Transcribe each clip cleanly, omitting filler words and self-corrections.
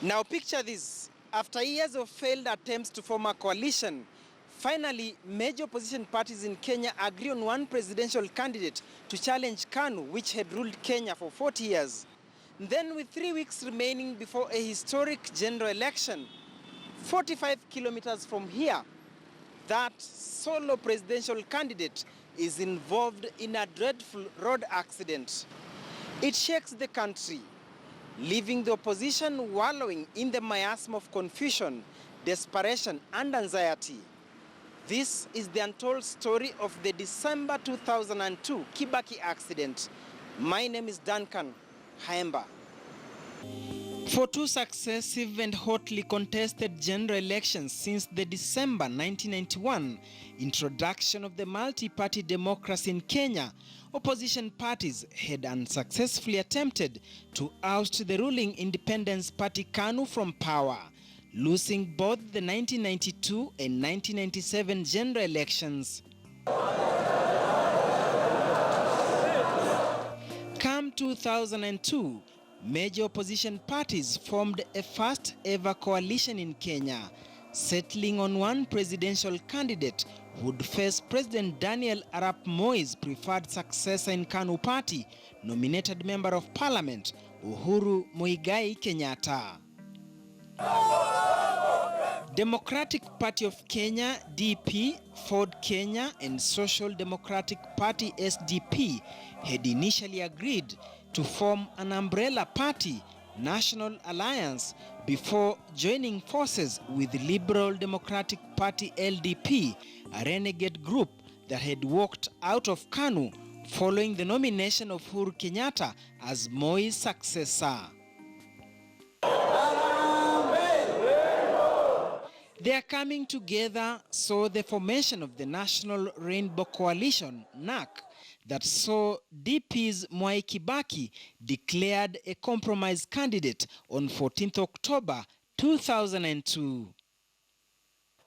Now picture this. After years of failed attempts to form a coalition, finally major opposition parties in Kenya agree on one presidential candidate to challenge KANU, which had ruled Kenya for 40 years. Then, with 3 weeks remaining before a historic general election, 45 kilometers from here, that solo presidential candidate is involved in a dreadful road accident. It shakes the country, leaving the opposition wallowing in the miasma of confusion, desperation, and anxiety. This is the untold story of the December 2002 Kibaki accident. My name is Duncan Haemba. For two successive and hotly contested general elections since the December 1991 introduction of the multi-party democracy in Kenya, opposition parties had unsuccessfully attempted to oust the ruling Independence Party KANU from power, losing both the 1992 and 1997 general elections. Come 2002, major opposition parties formed a first-ever coalition in Kenya, settling on one presidential candidate who would face President Daniel Arap Moi's preferred successor in KANU party, nominated Member of Parliament Uhuru Muigai Kenyatta. Democratic Party of Kenya (DP), Ford Kenya, and Social Democratic Party (SDP) had initially agreed to form an umbrella party, National Alliance, before joining forces with Liberal Democratic Party (LDP), a renegade group that had walked out of KANU following the nomination of Uhuru Kenyatta as Moi's successor. Their coming together saw the formation of the National Rainbow Coalition (NARC) that saw DP's Mwai Kibaki declared a compromise candidate on 14th October 2002.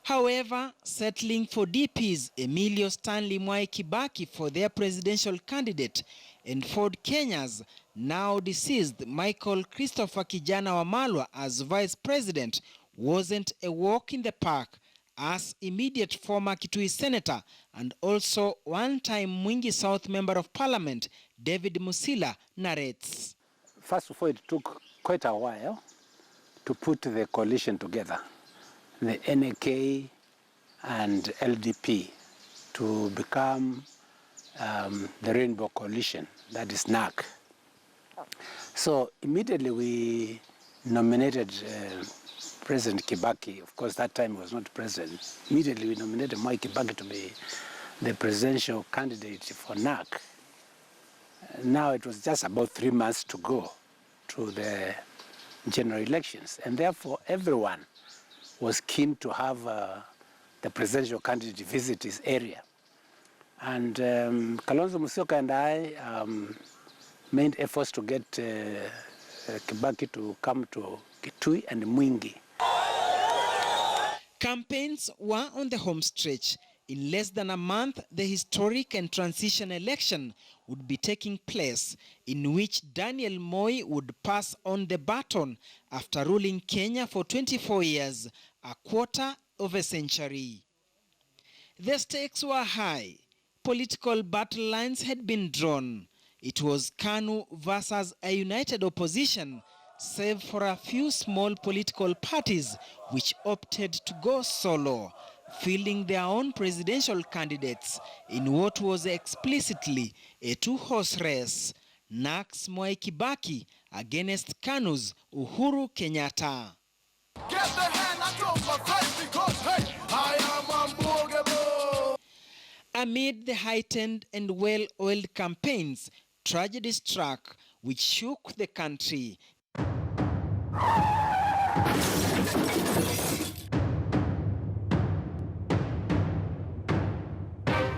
However, settling for DP's Emilio Stanley Mwai Kibaki for their presidential candidate and Ford Kenya's now deceased Michael Christopher Kijana Wamalwa as vice president wasn't a walk in the park, as immediate former Kitui Senator and also one-time Mwingi South Member of Parliament David Musila narrates. First of all, it took quite a while to put the coalition together, the NAK and LDP, to become the Rainbow Coalition, that is NARC. So immediately we nominated President Kibaki. Of course, that time he was not president. Immediately we nominated Mwai Kibaki to be the presidential candidate for NARC. Now it was just about 3 months to go to the general elections, and therefore everyone was keen to have the presidential candidate visit his area. And Kalonzo Musyoka and I made efforts to get Kibaki to come to Kitui and Mwingi. Campaigns were on the home stretch. In less than a month, the historic and transition election would be taking place, in which Daniel Moi would pass on the baton after ruling Kenya for 24 years, a quarter of a century. The stakes were high. Political battle lines had been drawn. It was KANU versus a united opposition, save for a few small political parties which opted to go solo, fielding their own presidential candidates in what was explicitly a two-horse race, NARC's Mwai Kibaki against KANU's Uhuru Kenyatta. Get the hand out of my face because, hey, I am unmovable. Amid the heightened and well-oiled campaigns, tragedy struck which shook the country.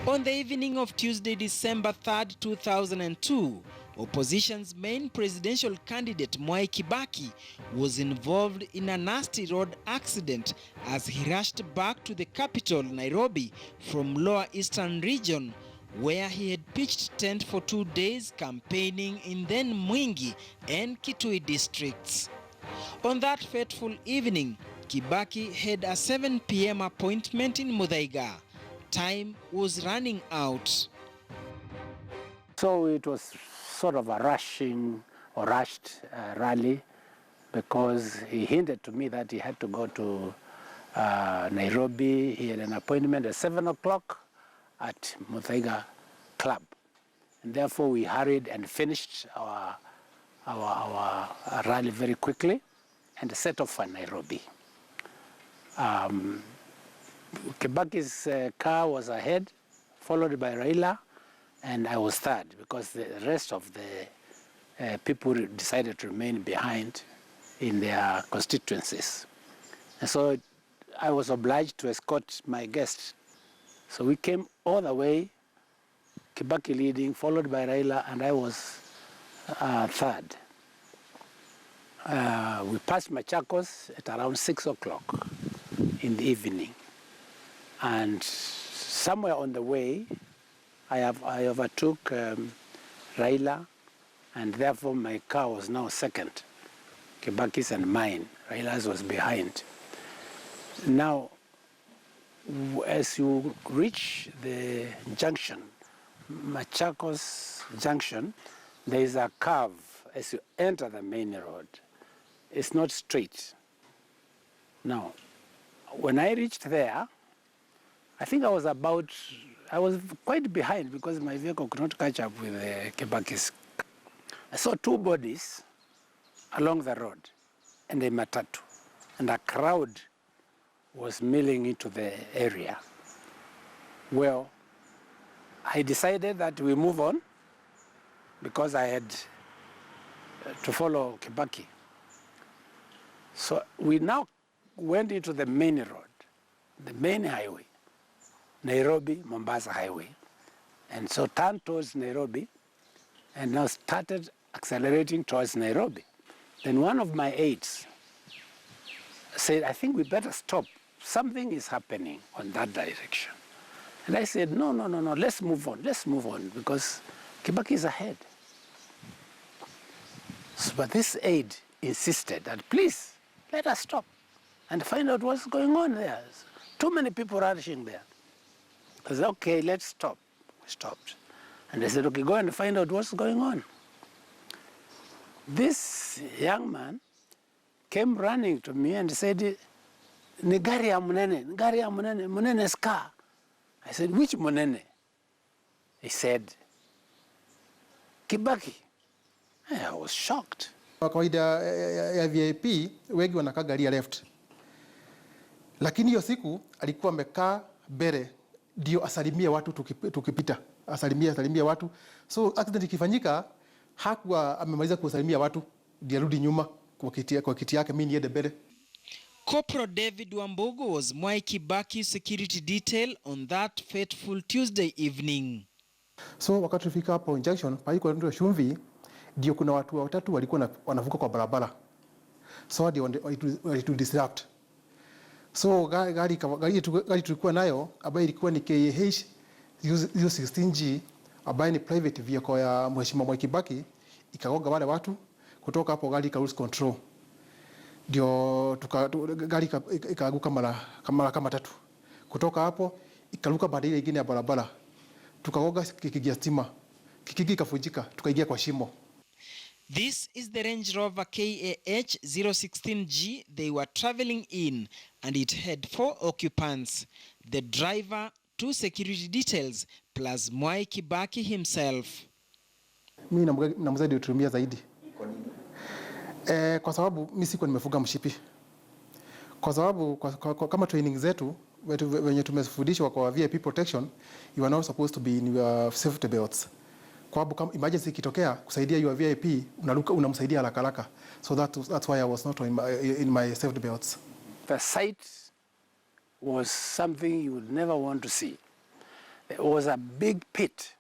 On the evening of Tuesday, December 3rd, 2002, opposition's main presidential candidate Mwai Kibaki was involved in a nasty road accident as he rushed back to the capital, Nairobi, from Lower Eastern region, where he had pitched tent for 2 days campaigning in then Mwingi and Kitui districts. On that fateful evening, Kibaki had a 7 p.m. appointment in Muthaiga. Time was running out. So it was sort of a rushed rally, because he hinted to me that he had to go to Nairobi. He had an appointment at 7 o'clock at Muthaiga Club. And therefore we hurried and finished our rally very quickly and set off for Nairobi. Kibaki's car was ahead, followed by Raila, and I was third, because the rest of the people decided to remain behind in their constituencies. And so I was obliged to escort my guests. So we came all the way, Kibaki leading, followed by Raila, and I was third. We passed Machakos at around 6 o'clock in the evening. And somewhere on the way, I overtook Raila, and therefore my car was now second. Kibaki's and mine. Raila's was behind. Now, as you reach the junction, Machakos Junction, there is a curve as you enter the main road. It's not straight. Now, when I reached there, I think I was quite behind, because my vehicle could not catch up with Kibaki's. I saw two bodies along the road and a matatu, and a crowd was milling into the area. Well, I decided that we move on, because I had to follow Kibaki. So we now went into the main road, the main highway, Nairobi-Mombasa highway, and so turned towards Nairobi and now started accelerating towards Nairobi. Then one of my aides said, I think we better stop. Something is happening on that direction. And I said, no, let's move on, because Kibaki is ahead. So, but this aide insisted that, please, let us stop and find out what's going on there. Too many people rushing there. I said, okay, let's stop. We stopped. And they said, okay, go and find out what's going on. This young man came running to me and said, ni gari ya Munene's car. I said, which Munene? He said, Kibaki. I was shocked. Kwa kawaida ya VIP wengi wanakaa gari ya left, lakini hiyo siku alikuwa amekaa mbele ndio asalimie watu tukipita, asalimie watu. So accident ikifanyika hakuwa amemaliza kusalimia watu ndio arudi nyuma kwa kiti yake, mimi niende mbele. Corporal David Wambugu was Mwai Kibaki's security detail on that fateful Tuesday evening. So wakati tulifika hapo junction, palikuwa ndio Shumvi, ndio kuna watu watatu walikuwa wanavuka kwa barabara. So ndio walitu disrupt. So gari tulikuwa nayo ambayo ilikuwa ni KAH 016G ambayo ni private vehicle ya Mheshimiwa Mwai Kibaki, ikagonga wale watu. Kutoka hapo gari ika lose control. Ndio gari ikaanguka kama tatu. Kutoka hapo ikaruka baada ile nyingine ya barabara. Tukagonga kikigi ya stima. Kikigi ikavunjika, tukaingia kwa shimo. This is the Range Rover KAH 016G they were traveling in, and it had 4 occupants: the driver, 2 security details, plus Mwai Kibaki himself. Mimi na mzee ndio tulimia zaidi. Kwa sababu mimi siko nimefuga mshipi. Kwa sababu kama training zetu wenye tumefundishwa kwa VIP protection, you are not supposed to be in your safety belts. Kwa sababu kama emergency ikitokea kusaidia your VIP, unamsaidia haraka. So that's why I was not in my safety belts. The sight was something you would never want to see. There was a big pit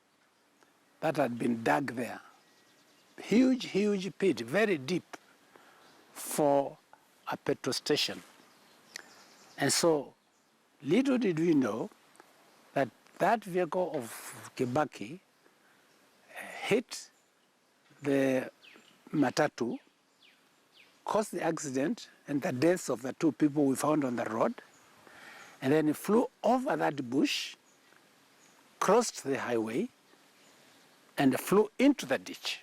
that had been dug there. Huge pit, very deep, for a petrol station. And so, little did we know that vehicle of Kibaki hit the matatu, caused the accident and the deaths of the 2 people we found on the road. And then it flew over that bush, crossed the highway, and flew into the ditch.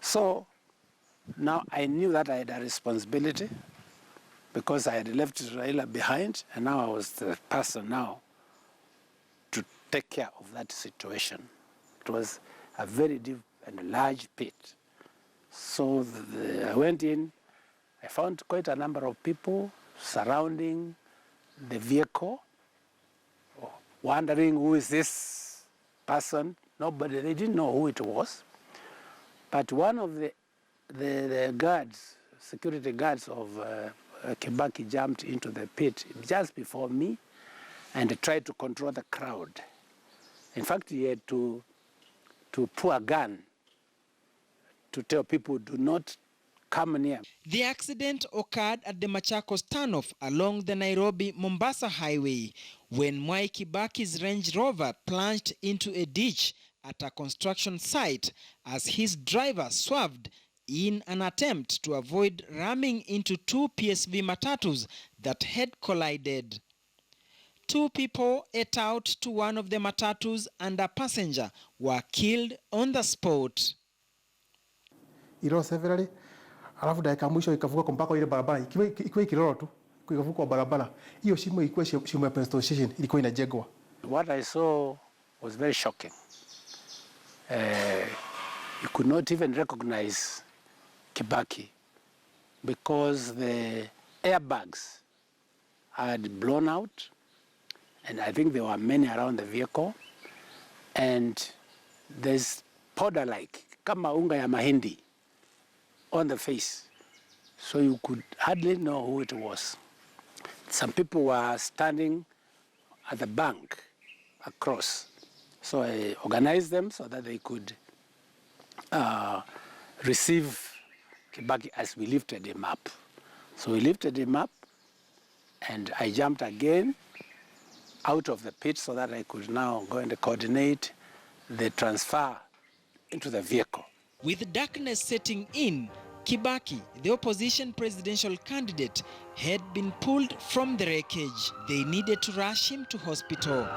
So now I knew that I had a responsibility because I had left Raila behind, and now I was the person now to take care of that situation. It was a very deep and large pit. So I went in, I found quite a number of people surrounding the vehicle, wondering who is this person. Nobody, they didn't know who it was. But one of the guards, security guards of Kibaki jumped into the pit just before me and tried to control the crowd. In fact, he had to pull a gun to tell people, do not come near. The accident occurred at the Machakos turnoff along the Nairobi-Mombasa highway when Mwai Kibaki's Range Rover plunged into a ditch at a construction site as his driver swerved in an attempt to avoid ramming into 2 PSV matatus that had collided. 2 people ate out to one of the matatus and a passenger were killed on the spot. Ilo severely, alafu dakika mwisho ikavuka kwa mpaka ile barabara ikiwa ikilolo tu ikavuka kwa barabara. Hiyo shimo ilikuwa shimo ya petrol station, ilikuwa inajengwa. What I saw was very shocking. You could not even recognize Kibaki because the airbags had blown out, and I think there were many around the vehicle, and there's powder-like, kama unga ya mahindi, on the face, so you could hardly know who it was. Some people were standing at the bank across, so I organized them so that they could receive Kibaki as we lifted him up. So we lifted him up, and I jumped again out of the pit so that I could now go and coordinate the transfer into the vehicle. With darkness setting in, Kibaki, the opposition presidential candidate, had been pulled from the wreckage. They needed to rush him to hospital.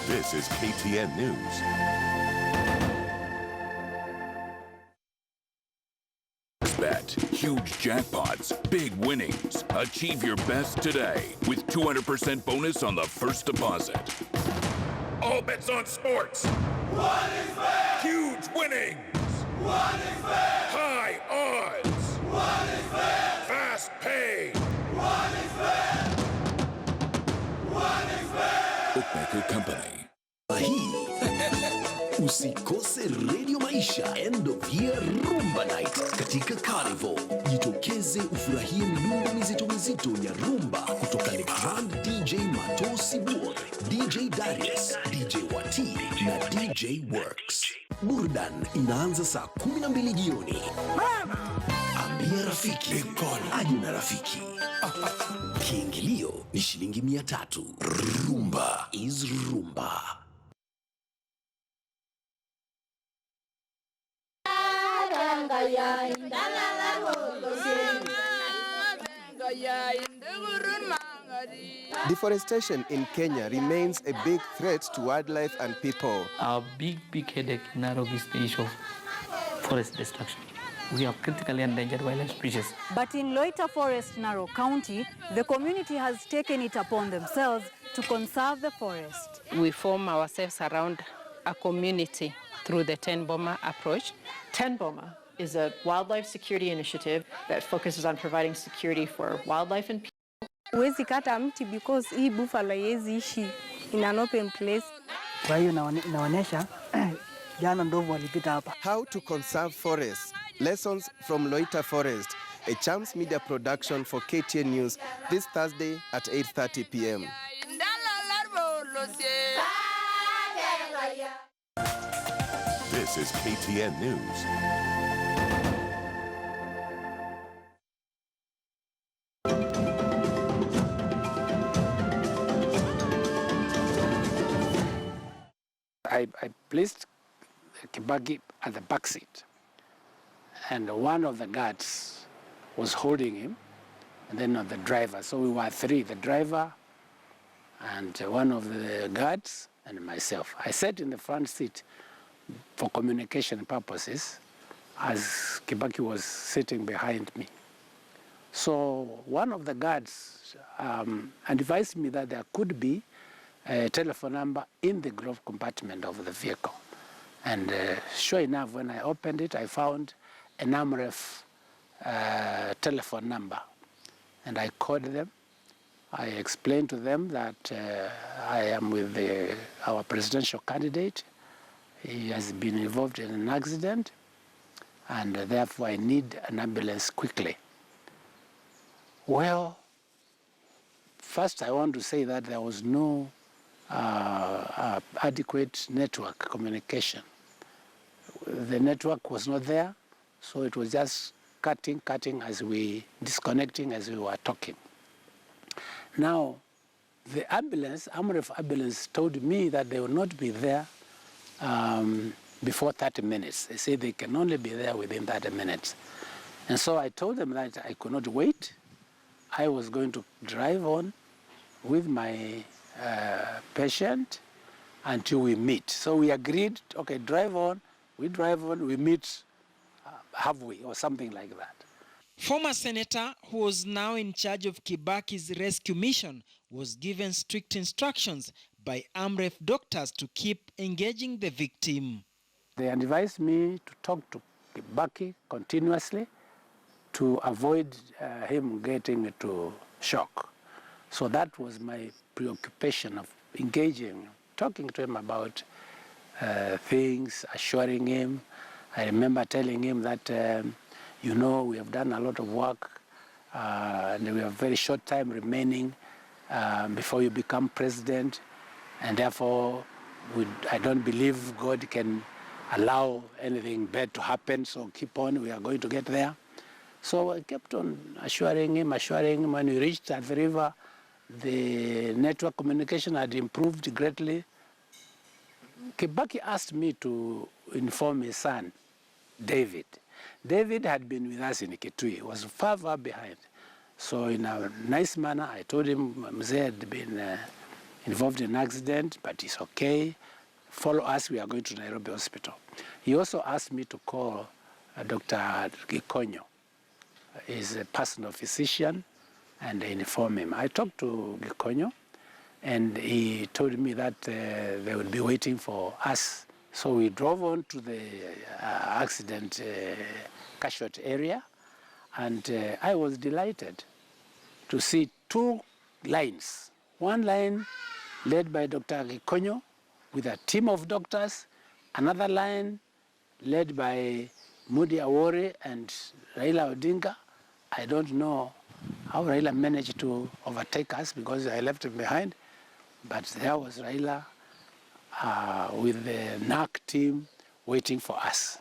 This is KTN News. Bet, huge jackpots, big winnings. Achieve your best today with 200% bonus on the first deposit. All bets on sports. What is fair? Huge winnings. What is fair? High odds. What is fair? Fast pay. What is fair? What is fair? Bookmaker Company. Hii usikose Radio Maisha End of Year Rumba Night katika Carnival. Jitokeze ufurahie midundo mizito mizito ya rumba kutoka Le Grand DJ Mato Sibor, DJ Darius, DJ Wati na DJ Works. Burdan inaanza saa 12 jioni. Ambia rafiki, aje na rafiki. Kiingilio ni shilingi 300. Rumba is rumba. Deforestation in Kenya remains a big threat to wildlife and people. Our big headache in Nairobi is the issue of forest destruction. We have critically endangered wildlife species. But in Loita Forest, Narok County, the community has taken it upon themselves to conserve the forest. We form ourselves around a community through the 10 Boma approach. 10 Boma is a wildlife security initiative that focuses on providing security for wildlife and people. Huwezi kata mti because hii buffalo haiwezi ishi in an open place. Kwa hiyo inaonyesha jana ndovu walipita hapa. How to conserve forests. Lessons from Loita Forest. A Chams Media production for KTN News this Thursday at 8:30 p.m. This is KTN News. I placed Kibaki at the back seat, and one of the guards was holding him, and then the driver. So we were three, the driver and one of the guards and myself. I sat in the front seat for communication purposes as Kibaki was sitting behind me. So one of the guards advised me that there could be a telephone number in the glove compartment of the vehicle. And sure enough, when I opened it, I found an AMREF telephone number. And I called them. I explained to them that I am with our presidential candidate. He has been involved in an accident, and therefore I need an ambulance quickly. Well, first I want to say that there was no adequate network communication. The network was not there, so it was just cutting disconnecting as we were talking. Now, the ambulance, AMREF ambulance, told me that they will not be there before 30 minutes. They say they can only be there within 30 minutes. And so I told them that I could not wait. I was going to drive on with my patient until we meet. So we agreed, okay, drive on, we meet halfway or something like that. Former senator, who was now in charge of Kibaki's rescue mission, was given strict instructions by AMREF doctors to keep engaging the victim. They advised me to talk to Kibaki continuously to avoid him getting into shock. So that was my preoccupation of engaging, talking to him about things, assuring him. I remember telling him that, you know, we have done a lot of work and we have very short time remaining before you become president, and therefore I don't believe God can allow anything bad to happen, so keep on, we are going to get there. So I kept on assuring him. When we reached the river, the network communication had improved greatly. Kibaki asked me to inform his son, David. David had been with us in Kitui. He was far, far behind. So in a nice manner, I told him Mzee had been involved in an accident, but it's okay. Follow us, we are going to Nairobi Hospital. He also asked me to call Dr. Gikonyo. He's a personal physician, and inform him. I talked to Gikonyo, and he told me that they would be waiting for us. So we drove on to the accident casualty area, and I was delighted to see two lines. One line led by Dr. Gikonyo with a team of doctors, another line led by Mudi Awori and Raila Odinga. I don't know how Raila managed to overtake us because I left him behind, but there was Raila with the NARC team waiting for us.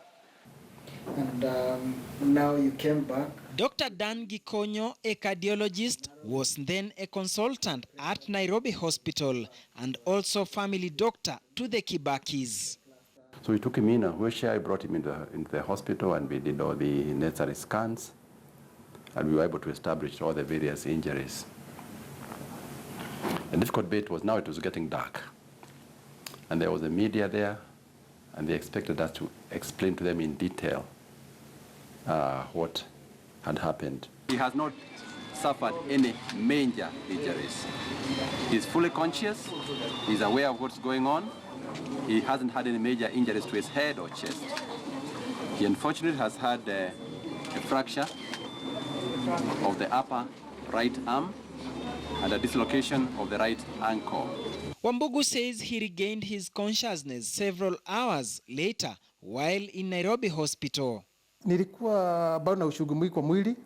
And now you came back. Dr. Dan Gikonyo, a cardiologist, was then a consultant at Nairobi Hospital and also family doctor to the Kibakis. So we took him in a wheelchair, I brought him into the hospital, and we did all the necessary scans, and we were able to establish all the various injuries. The difficult bit was now it was getting dark, and there was the media there, and they expected us to explain to them in detail what had happened. He has not suffered any major injuries. He's fully conscious, he's aware of what's going on. He hasn't had any major injuries to his head or chest. He unfortunately has had a fracture of the upper right arm and a dislocation of the right ankle. Wambugu says he regained his consciousness several hours later while in Nairobi Hospital. Nilikuwa bado na uchungu mwingi kwa mwili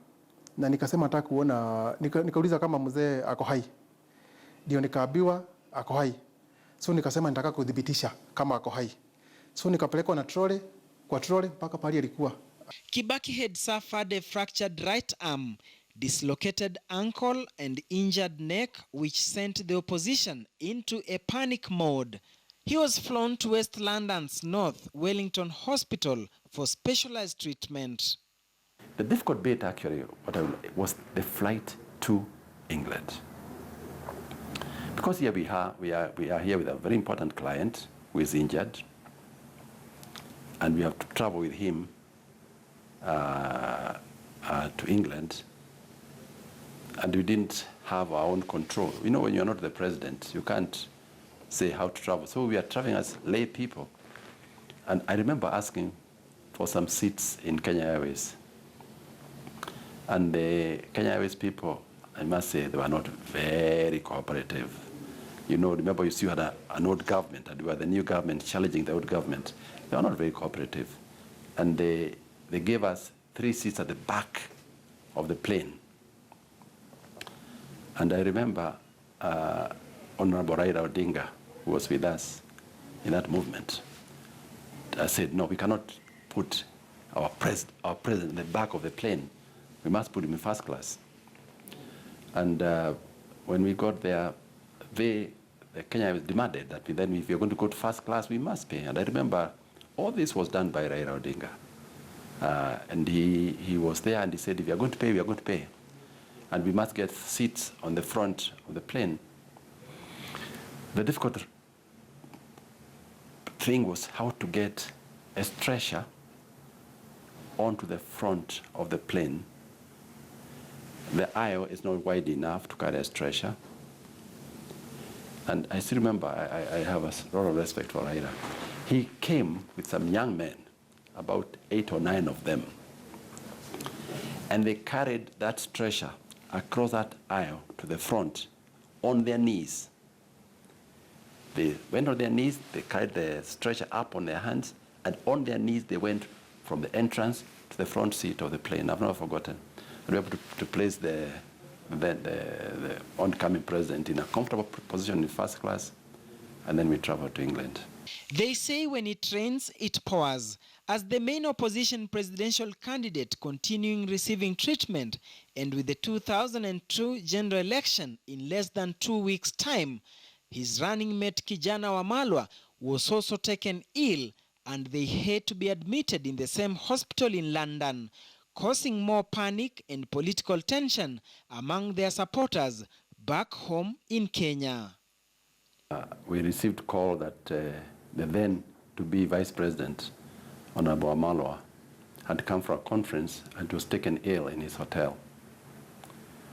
na nikasema nataka kuona, nikauliza kama mzee ako hai. Ndio nikaambiwa ako hai. So nikasema nataka kudhibitisha kama ako hai. So nikapelekwa na kwa trole mpaka pale alikuwa. Kibaki had suffered a fractured right arm, dislocated ankle and injured neck, which sent the opposition into a panic mode. He was flown to West London's North Wellington Hospital for specialized treatment. The difficult bit actually was the flight to England. Because here we are here with a very important client who is injured, and we have to travel with him to England, and we didn't have our own control. You know, when you're not the president, you can't say how to travel. So we are traveling as lay people. And I remember asking for some seats in Kenya Airways. And the Kenya Airways people, I must say, they were not very cooperative. You know, remember you still had an old government, and we were the new government challenging the old government. They were not very cooperative. And they gave us 3 seats at the back of the plane. And I remember Honorable Raila Odinga, who was with us in that movement, I said, no, we cannot put our president in the back of the plane. We must put him in first class. And when we got there, the Kenya demanded that then if you're going to go to first class, we must pay. And I remember all this was done by Raila Odinga. And he was there and he said, if you're going to pay, we are going to pay. And we must get seats on the front of the plane. The difficult thing was how to get a stretcher onto the front of the plane. The aisle is not wide enough to carry a stretcher. And I still remember, I have a lot of respect for Raila. He came with some young men, about 8 or 9 of them, and they carried that stretcher across that aisle to the front on their knees. They went on their knees, they carried the stretcher up on their hands, and on their knees they went from the entrance to the front seat of the plane. I've never forgotten. And we were able to place the oncoming president in a comfortable position in first class, and then we traveled to England. They say when it rains, it pours. As the main opposition presidential candidate continuing receiving treatment, and with the 2002 general election in less than 2 weeks' time, his running mate Kijana Wamalwa was also taken ill, and they had to be admitted in the same hospital in London, causing more panic and political tension among their supporters back home in Kenya. We received call that the then to-be vice president, Honorable Wamalwa, had come for a conference and was taken ill in his hotel.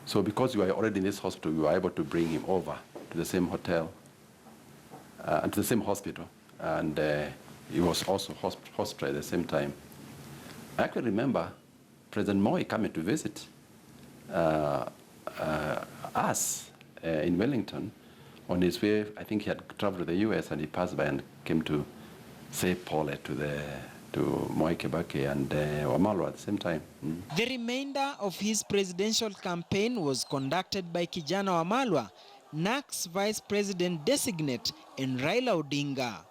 So because we were already in this hospital, we were able to bring him over to the same hotel, and to the same hospital, and he was also hospitalized at the same time. I actually remember President Moi coming to visit us in Wellington. On his way, I think he had traveled to the US, and he passed by and came to say pole to Moi Kibaki and Wamalwa at the same time. The remainder of his presidential campaign was conducted by Kijana Wamalwa, NARC's vice president designate, and Raila Odinga.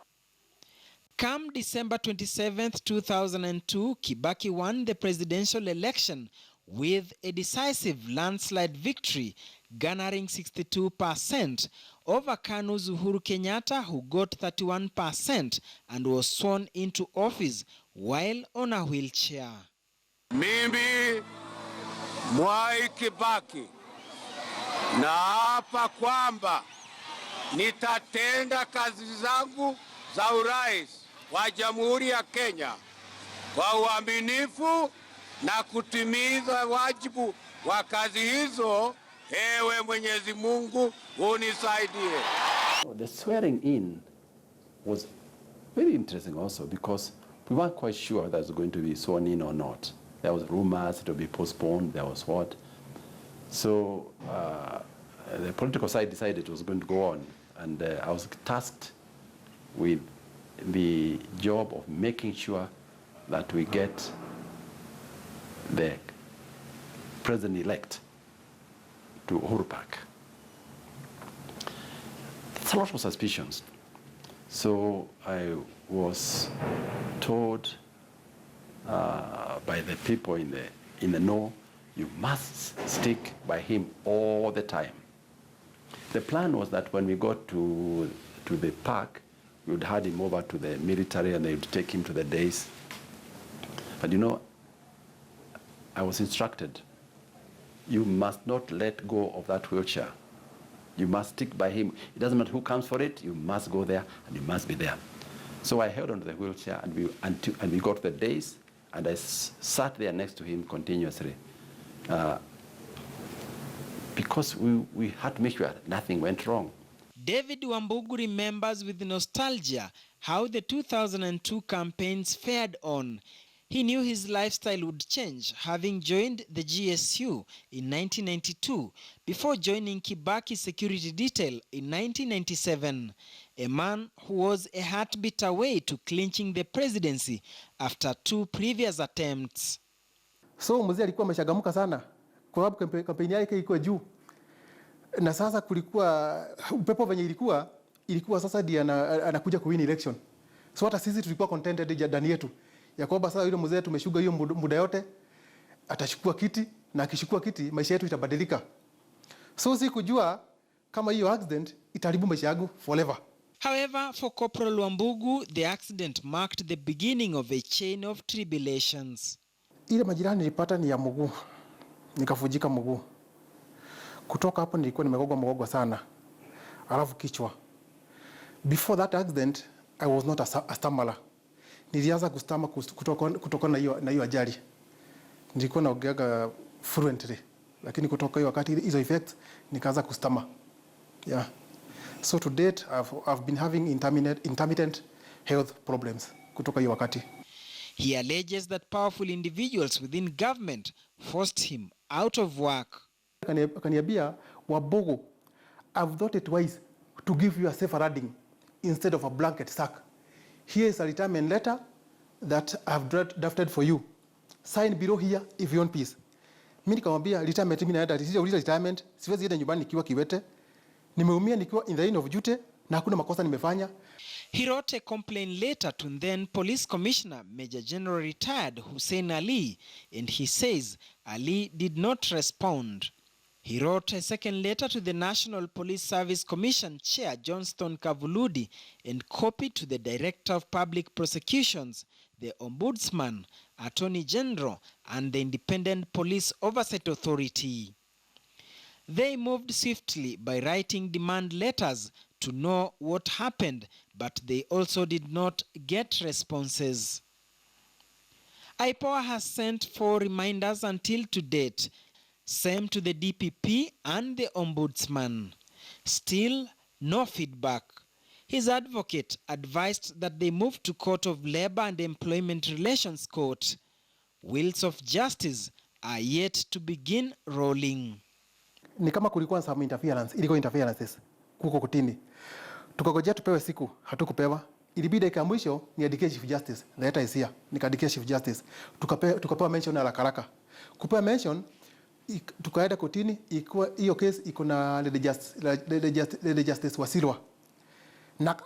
Come December 27, 2002, Kibaki won the presidential election with a decisive landslide victory, garnering 62% over KANU's Uhuru Kenyatta, who got 31% and was sworn into office while on a wheelchair. Mimi Mwai Kibaki naapa kwamba nitatenda kazi zangu za urais wa Jamhuri ya Kenya kwa uaminifu na kutimiza wajibu wa kazi hizo. Ewe Mwenyezi Mungu unisaidie. The swearing in was very interesting also, because we weren't quite sure that it was going to be sworn in or not. There was rumors it would be postponed, there was what. So the political side decided it was going to go on, and I was tasked with the job of making sure that we get the president-elect to Uhuru Park. It's a lot of suspicions. So I was told by the people in the know, you must stick by him all the time. The plan was that when we got to the park, we would hand him over to the military and they would take him to the days. But you know, I was instructed, you must not let go of that wheelchair. You must stick by him. It doesn't matter who comes for it, you must go there and you must be there. So I held onto the wheelchair and we got to the days and I sat there next to him continuously. Because we had to make sure nothing went wrong. David Wambugu remembers with nostalgia how the 2002 campaigns fared on. He knew his lifestyle would change, having joined the GSU in 1992 before joining Kibaki Security Detail in 1997. A man who was a heartbeat away to clinching the presidency after 2 previous attempts. So mzee alikuwa ameshagamuka sana kwa sababu kampeni yake ilikuwa juu. Na sasa kulikuwa upepo venye ilikuwa sasa ndiye anakuja kuwin election. So hata sisi tulikuwa contented ndani yetu ya kwamba sasa yule mzee tumeshuga hiyo muda yote atachukua kiti na akishukua kiti maisha yetu itabadilika. So sikujua kama hiyo accident itaharibu maisha yangu forever. However, for Corporal Wambugu, the accident marked the beginning of a chain of tribulations. Ile majirani nilipata ni ya mguu. Nikavunjika mguu. Kutoka hapo nilikuwa nimegogwa sana. Alafu kichwa. Before that accident, I was not a stammerer. Nilianza kustama kutoka na hiyo ajali. Nilikuwa naongeaga fluently. Lakini kutoka hiyo wakati hizo effects nikaanza kustama. Yeah. So to date I've been having intermittent health problems kutoka hiyo wakati. He alleges that powerful individuals within government forced him out of work. Kaniambia, Wambugu, I've thought it wise to give you a safer riding instead of a blanket sack. Here is a retirement letter that I've drafted for you. Sign below here if you want peace. Mimi nikamwambia retirement mimi naenda sijauliza retirement, siwezi enda nyumbani nikiwa kiwete. Nimeumia nikiwa in the line of duty na hakuna makosa nimefanya. He wrote a complaint letter to then Police Commissioner Major General retired Hussein Ali, and he says Ali did not respond. He wrote a second letter to the National Police Service Commission Chair Johnston Kavuludi and copied to the Director of Public Prosecutions, the Ombudsman, Attorney General, and the Independent Police Oversight Authority. They moved swiftly by writing demand letters to know what happened, but they also did not get responses. IPOA has sent 4 reminders until to date, same to the DPP and the Ombudsman. Still, no feedback. His advocate advised that they move to Court of Labor and Employment Relations Court. Wheels of justice are yet to begin rolling. Ni kama kulikuwa some interferences kuko kotini. Tukagojea tupewe siku, hatukupewa. Ilibidi dakika mwisho niandikie Chief Justice. The letter is here. Nikaandikia Chief Justice. Tukapewa mention ya haraka. Kupewa mention tukaenda kotini, hiyo case iko na the justice Wasilwa. Na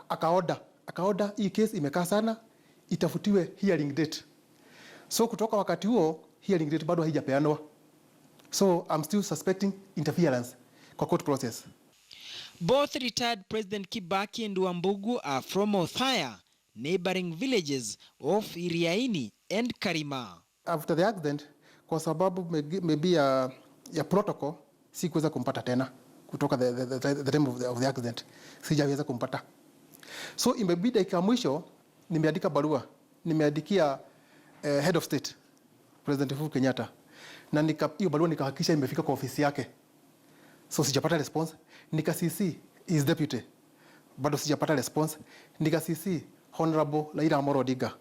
akaoda hii case imekaa sana, itafutiwe hearing date. So kutoka wakati huo hearing date bado haijapeanwa. So I'm still suspecting interference kwa court process. Both retired President Kibaki and Wambugu are from Othaya, neighboring villages of Iriaini and Karima. After the accident, kwa sababu maybe ya protocol, sikuweza kumpata tena kutoka the time of the accident. Sijaweza kumpata. So imebidi dakika mwisho nimeandika barua. Nimeandikia head of state, President Uhuru Kenyatta. Na hiyo barua nikahakikisha imefika kwa ofisi yake. So sijapata response. Nika CC his deputy. Bado sijapata response. Nika CC Honorable Raila Amolo Odinga.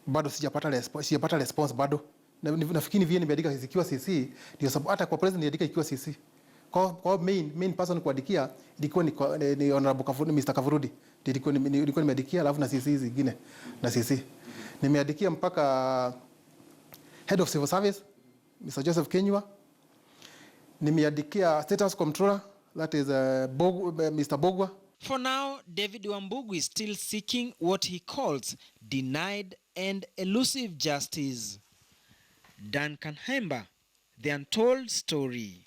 Bado sijapata response bado. Nafikiri vile nimeandika ikiwa CC ndio sababu hata kwa president niandika ikiwa CC. Kwa main person kuandikia ilikuwa ni Honorable Mr. Kavurudi. Nilikuwa nimeandikia alafu na CC zingine na CC. Nimeandikia mpaka Head of Civil Service Mr. Joseph Kenywa. Nimeandikia Status Controller, that is Mr. Bogwa. For now, David Wambugu is still seeking what he calls denied and elusive justice. Dan Kanhemba, The Untold Story.